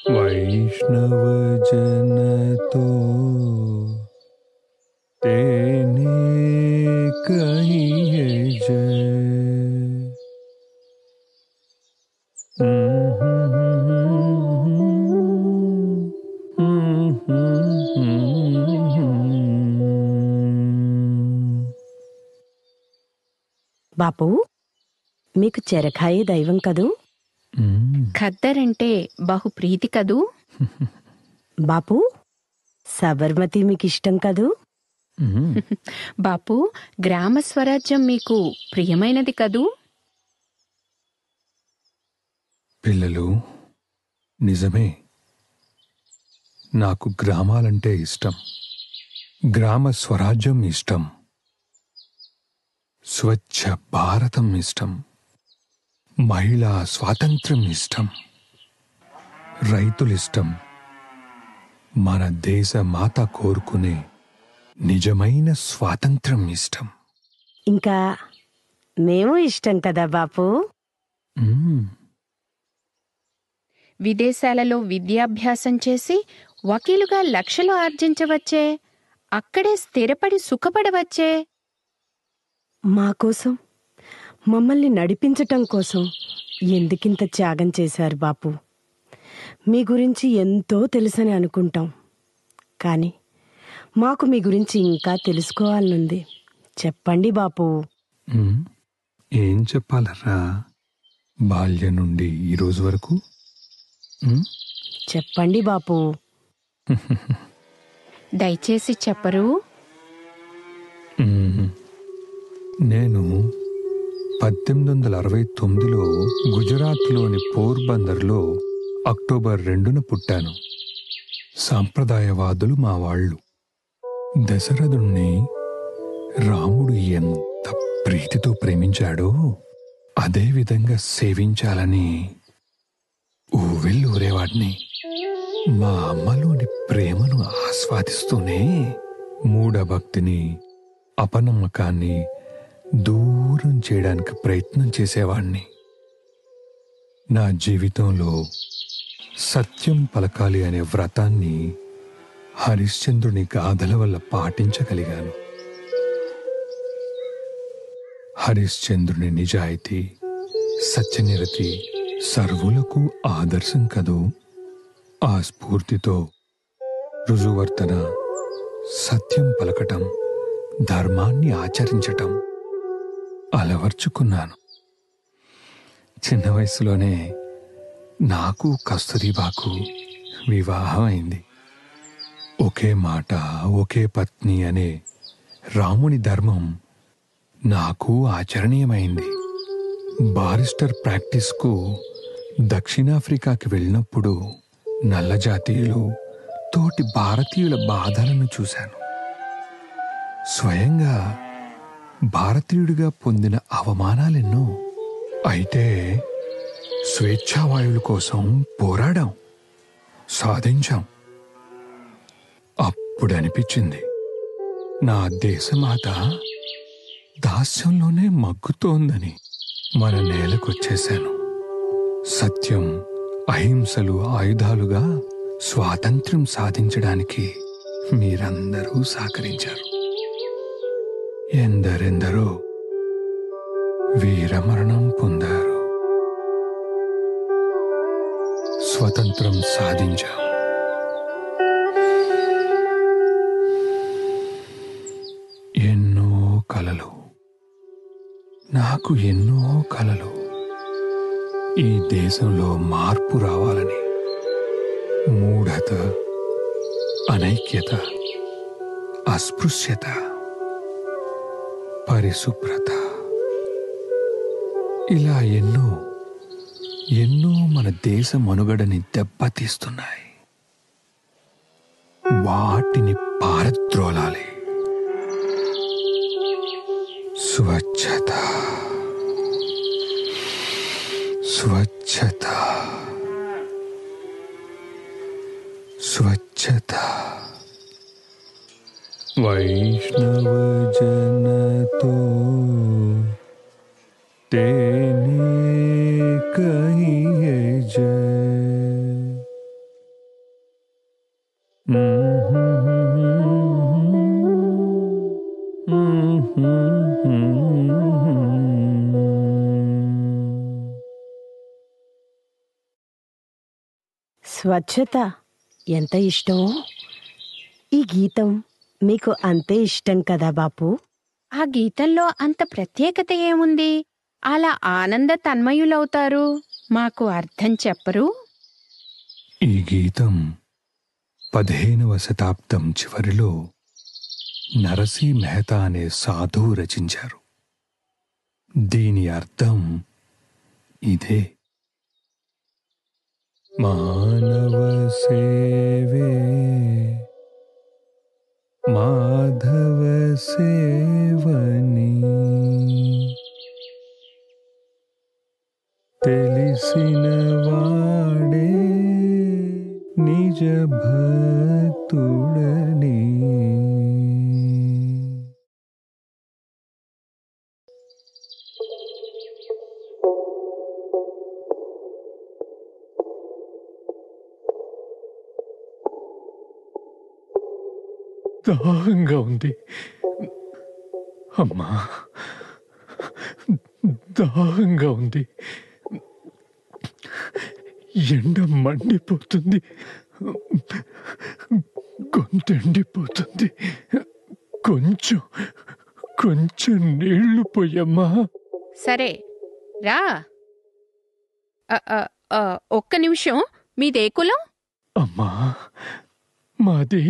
वैष्णव जन तो तेने कहिए जय। బాపు, మీకు చెరఖాయి దైవం కదూ? ఖద్దరంటే బహు ప్రీతి కదూ? బాపు, సబర్మతి మీకిష్టం కదూ? బాపు, గ్రామ స్వరాజ్యం మీకు ప్రియమైనది కదూ? పిల్లలు, నిజమే, నాకు గ్రామాలంటే ఇష్టం, గ్రామ స్వరాజ్యం ఇష్టం, స్వచ్ఛ భారతం ఇష్టం, మహిళా స్వాతంత్ర్యం ఇష్టం, రైతులిష్టం, మన దేశ మాత కోరుకునే నిజమైన స్వాతంత్ర్యం ఇష్టం. ఇంకా మేము ఇష్టం కదా బాపు. విదేశాలలో విద్యాభ్యాసం చేసి వకీలుగా లక్షలు ఆర్జించవచ్చే, అక్కడే స్థిరపడి సుఖపడవచ్చే. మాకోసం, మమ్మల్ని నడిపించటం కోసం ఎందుకింత త్యాగం చేశారు బాపు? మీ గురించి ఎంతో తెలుసని అనుకుంటాం, కానీ మాకు మీ గురించి ఇంకా తెలుసుకోవాలనుంది. చెప్పండి బాపు. ఏం చెప్పాలరా, బాల్యం నుండి ఈరోజు వరకు? చెప్పండి బాపు. దయచేసి చెప్పరు? నేను 1869లో గుజరాత్లోని పోర్బందర్లో అక్టోబర్ 2న పుట్టాను. సాంప్రదాయవాదులు మా వాళ్ళు. దశరథుణ్ణి రాముడు ఎంత ప్రీతితో ప్రేమించాడో అదేవిధంగా సేవించాలని ఊరేవాడిని. మా అమ్మలోని ప్రేమను ఆస్వాదిస్తూనే మూఢభక్తిని, అపనమ్మకాన్ని దూరం చేయడానికి ప్రయత్నం చేసేవాణ్ణి. నా జీవితంలో సత్యం పలకాలి అనే వ్రతాన్ని హరిశ్చంద్రుని గాథల వల్ల పాటించగలిగాను. హరిశ్చంద్రుని నిజాయితీ, సత్యనిరతి సర్వులకు ఆదర్శం కదూ. ఆ స్ఫూర్తితో రుజువర్తన, సత్యం పలకటం, ధర్మాన్ని ఆచరించటం అలవర్చుకున్నాను. చిన్న వయసులోనే నాకు కస్తూరిబాకు వివాహం అయింది. ఒకే మాట ఒకే పత్ని అనే రాముని ధర్మం నాకు ఆచరణీయమైంది. బారిస్టర్ ప్రాక్టీస్కు దక్షిణాఫ్రికాకి వెళ్ళినప్పుడు నల్ల జాతీయులు, తోటి భారతీయుల బాధలను చూశాను. స్వయంగా భారతీయుడిగా పొందిన అవమానాలెన్నో. అయితే స్వేచ్ఛావాయువుల కోసం పోరాడాం, సాధించాం. అప్పుడు అనిపించింది, నా దేశమాత దాస్యంలోనే మగ్గుతోందని. మన నేలకొచ్చేశాను. సత్యం, అహింసలు ఆయుధాలుగా స్వాతంత్ర్యం సాధించడానికి మీరందరూ సహకరించారు. ఎందరెందరో వీరమరణం పొందారు. స్వతంత్రం సాధించాం. ఎన్నో కలలు, నాకు ఎన్నో కలలు. ఈ దేశంలో మార్పు రావాలని. మూఢత, అనైక్యత, అస్పృశ్యత, పరిశుభ్రత, ఇలా ఎన్నో ఎన్నో మన దేశ మనుగడని దెబ్బతీస్తున్నాయి. వాటిని పారద్రోలాలి. స్వచ్ఛత, స్వచ్ఛత, స్వచ్ఛత. వైష్ణవ జన తో तेने कहिए जय। స్వచ్ఛత ఎంత ఇష్టమో ఈ గీతం మీకు అంతే ఇష్టం కదా బాపు. ఆ గీతంలో అంత ప్రత్యేకత ఏముంది? అలా ఆనంద తన్మయులవుతారు. మాకు అర్థం చెప్పరు? ఈ గీతం 15వ శతాబ్దం చివరిలో నరసీ మెహతా అనే సాధువు రచించారు. దీని అర్థం ఇదే: మానవ సేవే మాధవ సేవని, తెలిసిన వాడే నిజ భక్తుడని. దాహంగా ఉంది అమ్మా, దాహంగా ఉంది. ఎండ మండిపోతుంది, గొంతెండిపోతుంది. కొంచెం కొంచెం నీళ్లు పోయమ్మా. సరే రా. ఒక్క నిమిషం. మీదే కులం? అమ్మా, మాది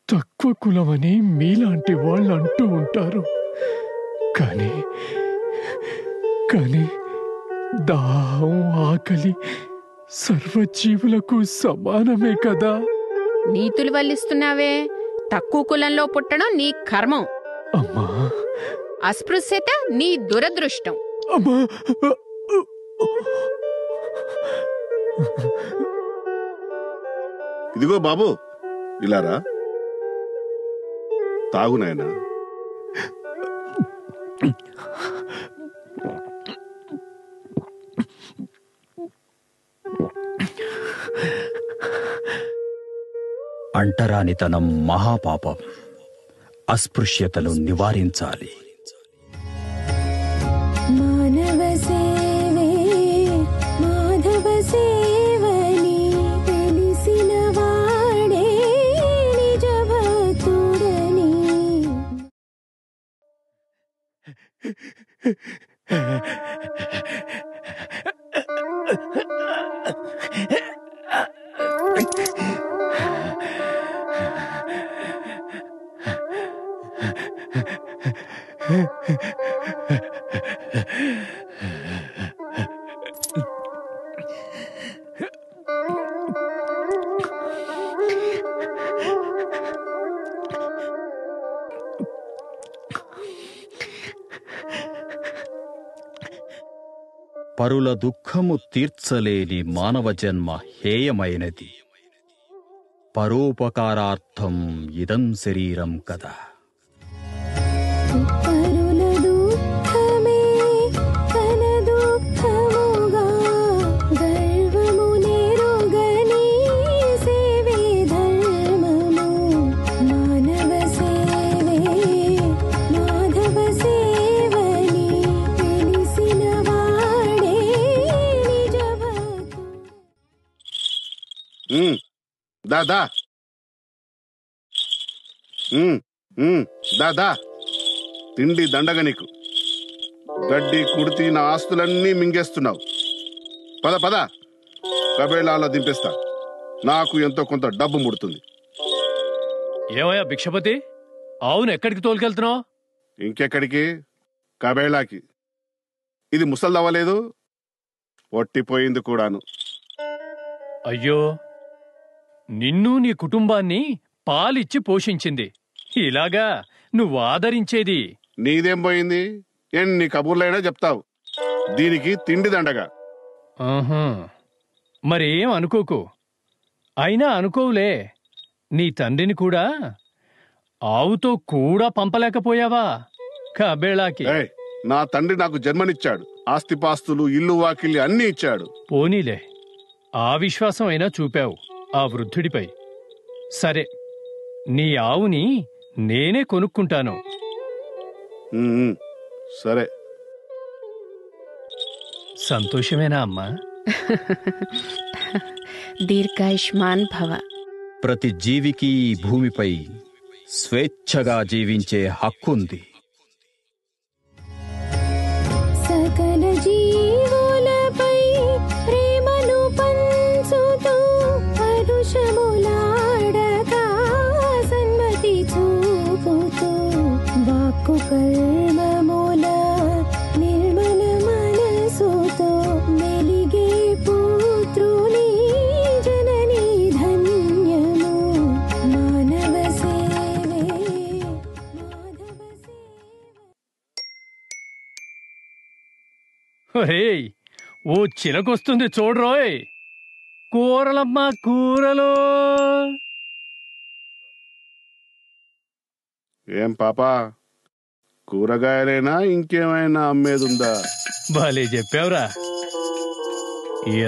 తక్కువ కులమని మీలాంటి వాళ్ళు అంటూ ఉంటారు. కానీ కానీ దాహం, ఆకలి సర్వజీవులకు సమానమే కదా. నీతులు వల్లిస్తున్నావే. తక్కువ కులంలో పుట్టడం నీ కర్మం. అమ్మా, అస్పృశ్యత నీ దురదృష్టం. అమ్మా, ఇదిగో బాబు, ఇలారా. తాగు నాయనా. అంటరానితనం మహాపాపం. అస్పృశ్యతను నివారించాలి. మానవ సేవే మాధవ సేవని, తెలిసిన వాడే నిజ భక్తుడని. పరుల దుఃఖము తీర్చలేని మానవ జన్మ హేయమైనది. పరోపకారార్థం ఇదం శరీరం కదా. పరుల దుఃఖమే తన దుఃఖముగా, గర్వము నెరుగని సేవే ధర్మము. మానవ సేవే మాధవ సేవని, తెలిసిన వాడే నిజ భక్తుడు. దాదా దాదా, తిండి దండగ నీకు. గడ్డి కుడితి నా ఆస్తులన్నీ మింగేస్తున్నావు. పద పద, కబేళాలో దింపేస్తా. నాకు ఎంతో కొంత డబ్బు ముడుతుంది. ఏమయ్యా భిక్షపతి, అవును ఎక్కడికి తోలుకెళ్తున్నావు? ఇంకెక్కడికి? కబేళాకి. ఇది ముసల్దవ్వలేదు, ఒట్టిపోయింది కూడాను. అయ్యో, నిన్ను నీ కుటుంబాన్ని పాలిచ్చి పోషించింది. ఇలాగా నువ్వు ఆదరించేది? నీదేం పోయింది? ఎన్ని కబుర్లైనా చెప్తావు. దీనికి తిండి దండగా. ఆహా, మరేం అనుకోకు. అయినా అనుకోవులే, నీ తండ్రిని కూడా ఆవుతో కూడా పంపలేకపోయావా కబేళాకి? నా తండ్రి నాకు జన్మనిచ్చాడు. ఆస్తిపాస్తులు, ఇల్లు, వాకిల్లి అన్నీ ఇచ్చాడు. పోనీలే, ఆ విశ్వాసం అయినా చూపావు ఆ వృద్ధుడిపై. సరే, నీ ఆవుని నేనే కొనుక్కుంటాను. సరే. సంతోషమేనా అమ్మా? దీర్ఘాయుష్మాన్ భవ. ప్రతి జీవికి ఈ భూమిపై స్వేచ్ఛగా జీవించే హక్కుంది. సకల జీవులపై ప్రేమను పంచుతూ పరుషములాడగా సన్మతి చూపుతూ వాక్కు కర్మముల నిర్మల మనసుతో మెలిగే పుత్రుని జననీ ధన్యము మానవ సేవే మాధవ సేవ. ఒరేయ్, ఓ చిలకొస్తుంది చూడరోయ్. కూరలమ్మా, కూరలు. ఏం పాపా, కూరగాయలైనా ఇంకేమైనా అమ్మేదుందా? భలే చెప్పావురా.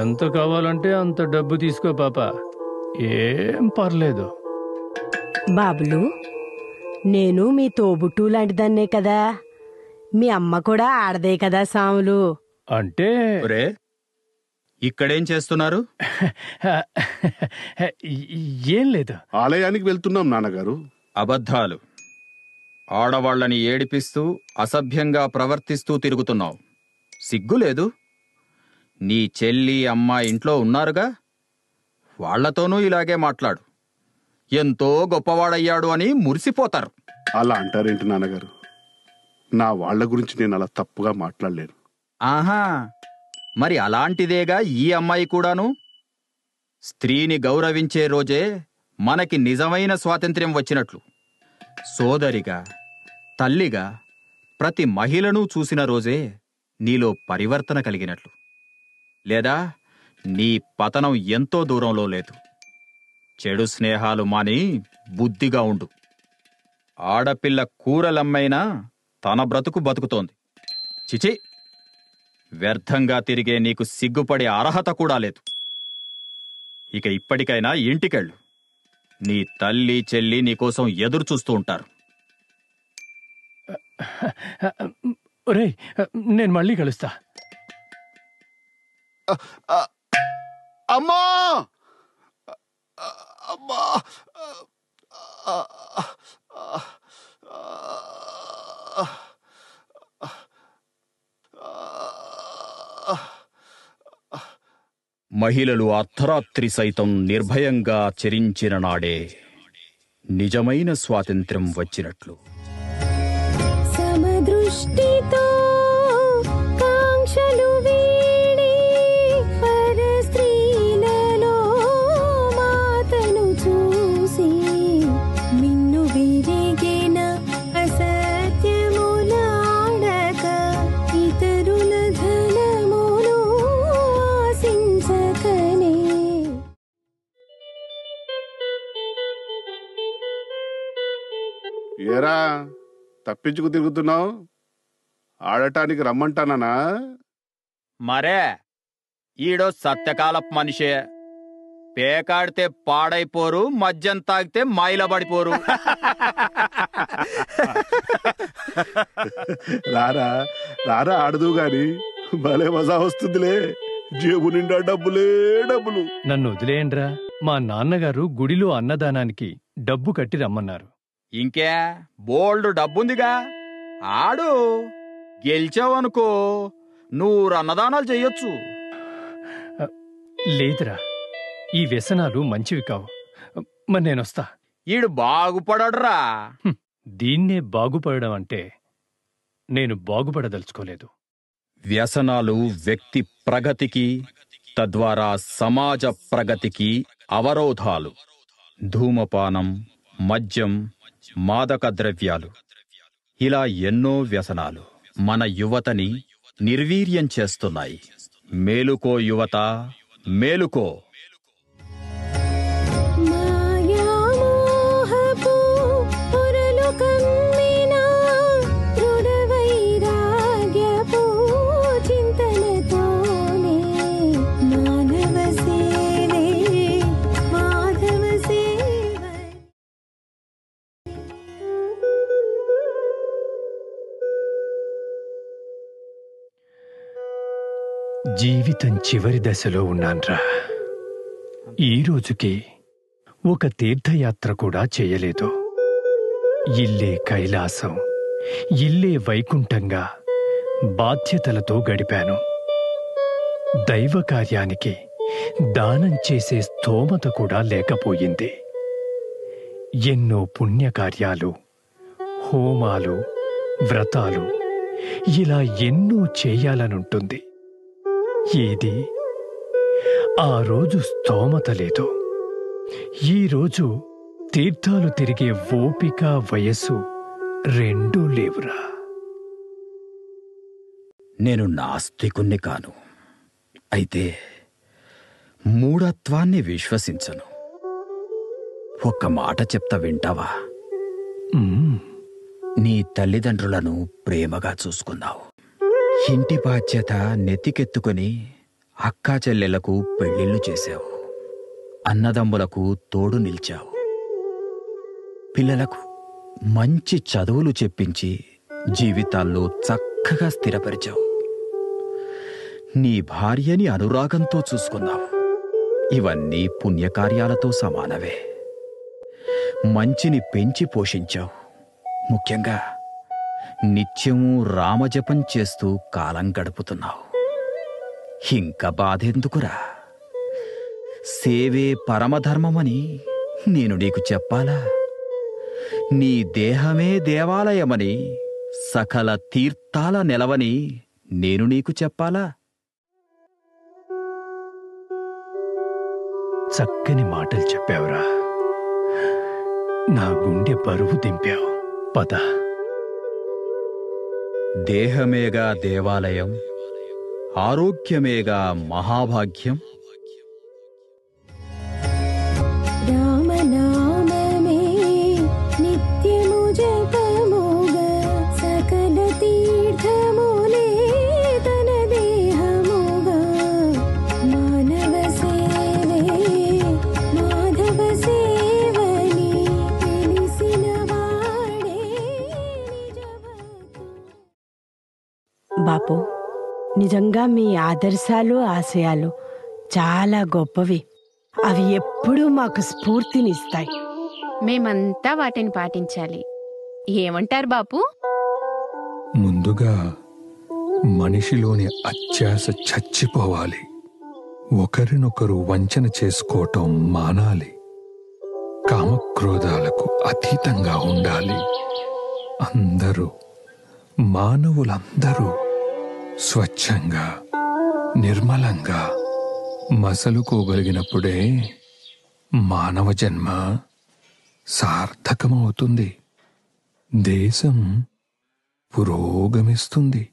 ఎంత కావాలంటే అంత డబ్బు తీసుకో పాప, ఏం పర్లేదు. బాబులు, నేను మీ తోబుట్టు లాంటిదాన్నే కదా. మీ అమ్మ కూడా ఆడదే కదా సాములు. అంటే ఒరే, ఇక్కడేం చేస్తున్నారు? ఏం లేదు. ఆలయానికి వెళ్తున్నాం నాన్నగారు. అబద్ధాలు. ఆడవాళ్లని ఏడిపిస్తూ అసభ్యంగా ప్రవర్తిస్తూ తిరుగుతున్నావు. సిగ్గులేదు? నీ చెల్లి అమ్మ ఇంట్లో ఉన్నారుగా, వాళ్లతోనూ ఇలాగే మాట్లాడు. ఎంతో గొప్పవాడయ్యాడు అని మురిసిపోతారు. అలా అంటారేంటి నాన్నగారు? నా వాళ్ళ గురించి నేను అలా తప్పుగా మాట్లాడలేను. ఆహా, మరి అలాంటిదేగా ఈ అమ్మాయి కూడాను. స్త్రీని గౌరవించే రోజే మనకి నిజమైన స్వాతంత్ర్యం వచ్చినట్లు. సోదరిగా, తల్లిగా ప్రతి మహిళను చూసిన రోజే నీలో పరివర్తన కలిగినట్లు. లేదా నీ పతనం ఎంతో దూరంలో లేదు. చెడు స్నేహాలు మాని బుద్ధిగా ఉండు. ఆడపిల్ల కూరలమ్మైనా తన బ్రతుకు బతుకుతోంది. చిచి, వ్యర్థంగా తిరిగే నీకు సిగ్గుపడే అర్హత కూడా లేదు. ఇక ఇప్పటికైనా ఇంటికెళ్ళు. నీ తల్లి చెల్లి నీకోసం ఎదురు చూస్తూ ఉంటారు. ఒరేయ్, నేను మళ్ళీ కలుస్తా. అమ్మా అమ్మా మహిళలు అర్ధరాత్రి సైతం నిర్భయంగా చెరించిన నాడే నిజమైన స్వాతంత్ర్యం వచ్చినట్లు. సమదృష్టితో కాంక్షలు వీడి పరస్త్రీలలో మాతను చూసి మిన్ను విరిగిన అసత్యములాడక ఇతరుల ధనమును ఆశించకనే. ఏరా, తప్పించుకు తిరుగుతున్నావు? ఆడటానికి రమ్మంటానా? మరే, ఈడో సత్యకాలపు మనిషే. పేకాడితే పాడైపోరు, మద్యం తాగితే మైలబడిపోరు. రారా రారా, ఆడదు గాని భలే మజా వస్తుందిలే. జేబు నిండా డబ్బులే డబ్బులు. నన్ను వదిలేయండ్రా. మా నాన్నగారు గుడిలో అన్నదానానికి డబ్బు కట్టి రమ్మన్నారు. ఇంకే బోల్డ్ డబ్బుందిగా, ఆడు. గెలిచావనుకో, 100 అన్నదానాలు చెయ్యొచ్చు. లేదురా, ఈ వ్యసనాలు మంచివి కావు. మరి నేనొస్తా. ఈడు బాగుపడడ్రా. దీన్నే బాగుపడడం అంటే నేను బాగుపడదలుచుకోలేదు. వ్యసనాలు వ్యక్తి ప్రగతికి, తద్వారా సమాజ ప్రగతికి అవరోధాలు. ధూమపానం, మద్యం, మాదక ద్రవ్యాలు, ఇలా ఎన్నో వ్యసనాలు మన యువతని నిర్వీర్యం చేస్తున్నాయి. మేలుకో యువత, మేలుకో. మాయామోహపు పొరలు కమ్మిన దృఢ వైరాగ్యపు చింతనతోనే మానవ సేవే మాధవ సేవ. జీవితం చివరి దశలో ఉన్నాన్రా. ఈ రోజుకి ఒక తీర్థయాత్ర కూడా చేయలేదు. ఇల్లే కైలాసం, ఇల్లే వైకుంఠంగా బాధ్యతలతో గడిపాను. దైవ కార్యానికి దానం చేసే స్తోమత కూడా లేకపోయింది. ఎన్నో పుణ్యకార్యాలు, హోమాలు, వ్రతాలు ఇలా ఎన్నో చేయాలనుంటుంది. ఏది ఆ రోజు స్తోమత లేదు. ఈరోజు తీర్థాలు తిరిగే ఓపిక, వయస్సు రెండూ లేవురా. నేను నాస్తికుణ్ణి కాను. అయితే మూఢత్వాన్ని విశ్వసించను. ఒక్క మాట చెప్తా, వింటావా? నీ తల్లిదండ్రులను ప్రేమగా చూసుకున్నావు. ఇంటి బాధ్యత నెత్తికెత్తుకుని అక్కా చెల్లెలకు పెళ్ళిళ్ళు చేశావు. అన్నదమ్ములకు తోడు నిలిచావు. పిల్లలకు మంచి చదువులు చెప్పించి జీవితాల్లో చక్కగా స్థిరపరిచావు. నీ భార్యని అనురాగంతో చూసుకున్నావు. ఇవన్నీ పుణ్యకార్యాలతో సమానవే. మంచిని పెంచి పోషించావు. ముఖ్యంగా నిత్యము రామజపం చేస్తూ కాలం గడుపుతున్నావు. ఇంక బాధెందుకురా? సేవే పరమధర్మమని నేను నీకు చెప్పాలా? నీ దేహమే దేవాలయమని, సకల తీర్థాల నెలవని నేను నీకు చెప్పాలా? చక్కని మాటలు చెప్పావురా. నా గుండె బరువు దింపావు. పద. దేహమేగా దేవాలయం, ఆరోగ్యమేగా మహాభాగ్యం. రామనామమే నిత్యము జపముగా సకల తీర్థములే తన దేహముగా మానవ సేవే మాధవ సేవని తెలిసిన వాడే నిజభక్తుడు. బాపు, నిజంగా మీ ఆదర్శాలు, ఆశయాలు చాలా గొప్పవి. అవి ఎప్పుడూ మాకు స్ఫూర్తినిస్తాయి. మేమంతా వాటిని పాటించాలి. ఏమంటారు బాపు? ముందుగా మనిషిలోని అత్యాశ చచ్చిపోవాలి. ఒకరినొకరు వంచన చేసుకోవటం మానాలి. కామక్రోధాలకు అతీతంగా ఉండాలి. అందరూ, మానవులందరూ స్వచ్ఛంగా, నిర్మలంగా మసలుకోగలిగినప్పుడే మానవ జన్మ సార్థకమవుతుంది. దేశం పురోగమిస్తుంది.